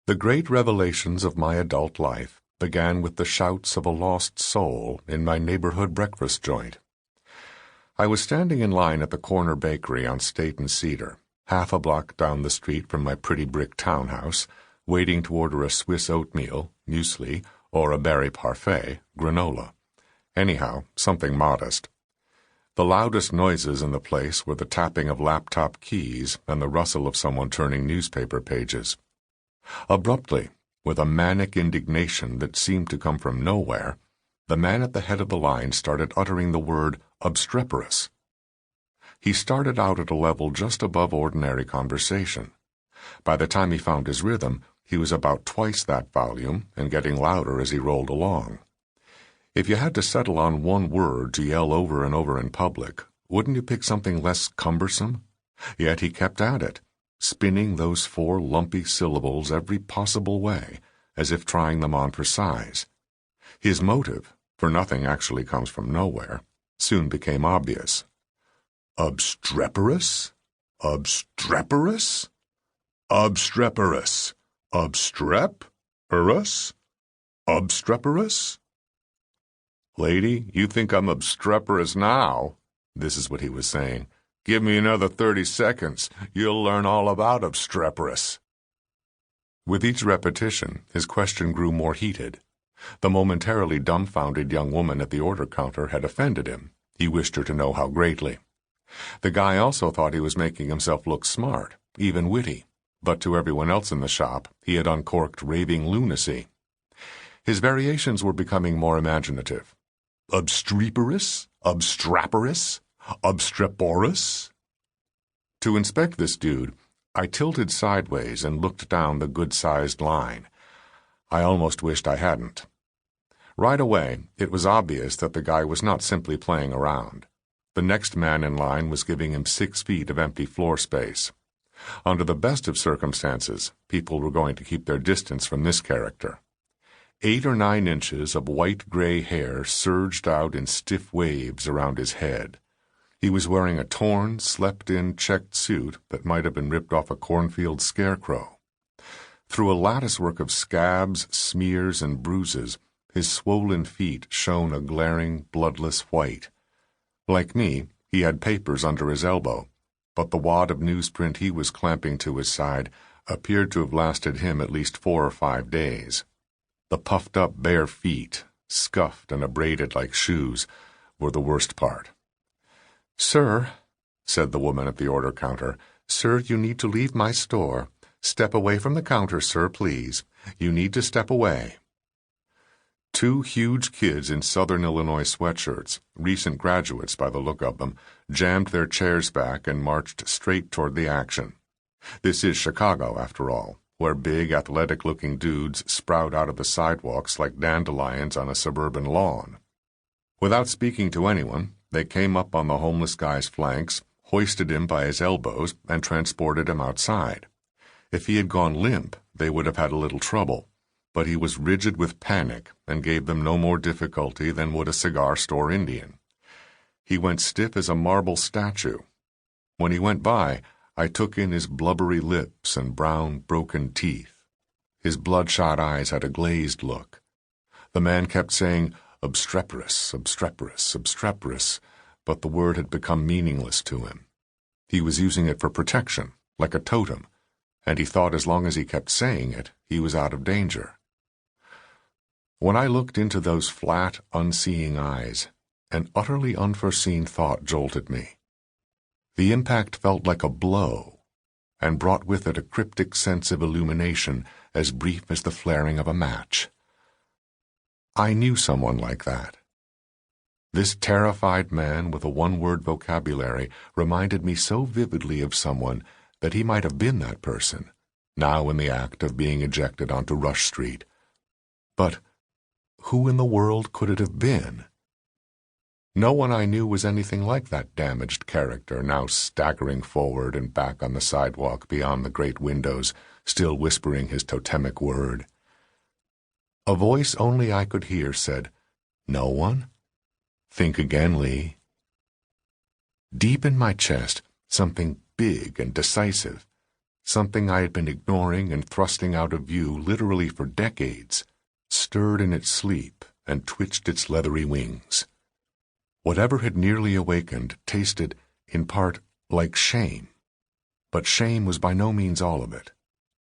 The great revelations of my adult life began with the shouts of a lost soul in my neighborhood breakfast joint. I was standing in line at the corner bakery on State and Cedar, half a block down the street from my pretty brick townhouse, waiting to order a Swiss oatmeal, muesli, or a berry parfait, granola. Anyhow, something modest. The loudest noises in the place were the tapping of laptop keys and the rustle of someone turning newspaper pages. Abruptly, with a manic indignation that seemed to come from nowhere, the man at the head of the line started uttering the word obstreperous. He started out at a level just above ordinary conversation. By the time he found his rhythm, he was about twice that volume and getting louder as he rolled along. If you had to settle on one word to yell over and over in public, wouldn't you pick something less cumbersome? Yet he kept at it, spinning those 4 lumpy syllables every possible way, as if trying them on for size. His motive, for nothing actually comes from nowhere, soon became obvious. Obstreperous? Obstreperous? Obstreperous? Obstreperous? Obstreperous? Lady, you think I'm obstreperous now? This is what he was saying. Give me another 30 seconds. You'll learn all about obstreperous. With each repetition, his question grew more heated. The momentarily dumbfounded young woman at the order counter had offended him. He wished her to know how greatly. The guy also thought he was making himself look smart, even witty, but to everyone else in the shop, he had uncorked raving lunacy. His variations were becoming more imaginative. Obstreperous? Obstraperous? Obstreporous? To inspect this dude, I tilted sideways and looked down the good-sized line. I almost wished I hadn't. Right away, it was obvious that the guy was not simply playing around. The next man in line was giving him 6 feet of empty floor space. Under the best of circumstances, people were going to keep their distance from this character. 8 or 9 inches of white-gray hair surged out in stiff waves around his head. He was wearing a torn, slept-in checked suit that might have been ripped off a cornfield scarecrow. Through a latticework of scabs, smears, and bruises, his swollen feet shone a glaring, bloodless white. Like me, he had papers under his elbow, but the wad of newsprint he was clamping to his side appeared to have lasted him at least 4 or 5 days. The puffed-up bare feet, scuffed and abraded like shoes, were the worst part. "Sir," said the woman at the order counter, "sir, you need to leave my store. Step away from the counter, sir, please. You need to step away." 2 huge kids in Southern Illinois sweatshirts, recent graduates by the look of them, jammed their chairs back and marched straight toward the action. This is Chicago, after all, where big, athletic-looking dudes sprout out of the sidewalks like dandelions on a suburban lawn. Without speaking to anyone, they came up on the homeless guy's flanks, hoisted him by his elbows, and transported him outside. If he had gone limp, they would have had a little trouble, but he was rigid with panic and gave them no more difficulty than would a cigar store Indian. He went stiff as a marble statue. When he went by, I took in his blubbery lips and brown, broken teeth. His bloodshot eyes had a glazed look. The man kept saying, obstreperous, obstreperous, obstreperous, but the word had become meaningless to him. He was using it for protection, like a totem, and he thought as long as he kept saying it, he was out of danger. When I looked into those flat, unseeing eyes, an utterly unforeseen thought jolted me. The impact felt like a blow, and brought with it a cryptic sense of illumination as brief as the flaring of a match. I knew someone like that. This terrified man with a one-word vocabulary reminded me so vividly of someone that he might have been that person, now in the act of being ejected onto Rush Street. But who in the world could it have been? No one I knew was anything like that damaged character, now staggering forward and back on the sidewalk beyond the great windows, still whispering his totemic word. A voice only I could hear said, "No one? Think again, Lee." Deep in my chest, something big and decisive, Something I had been ignoring and thrusting out of view literally for decades stirred in its sleep and twitched its leathery wings. Whatever had nearly awakened tasted, in part, like shame. But shame was by no means all of it.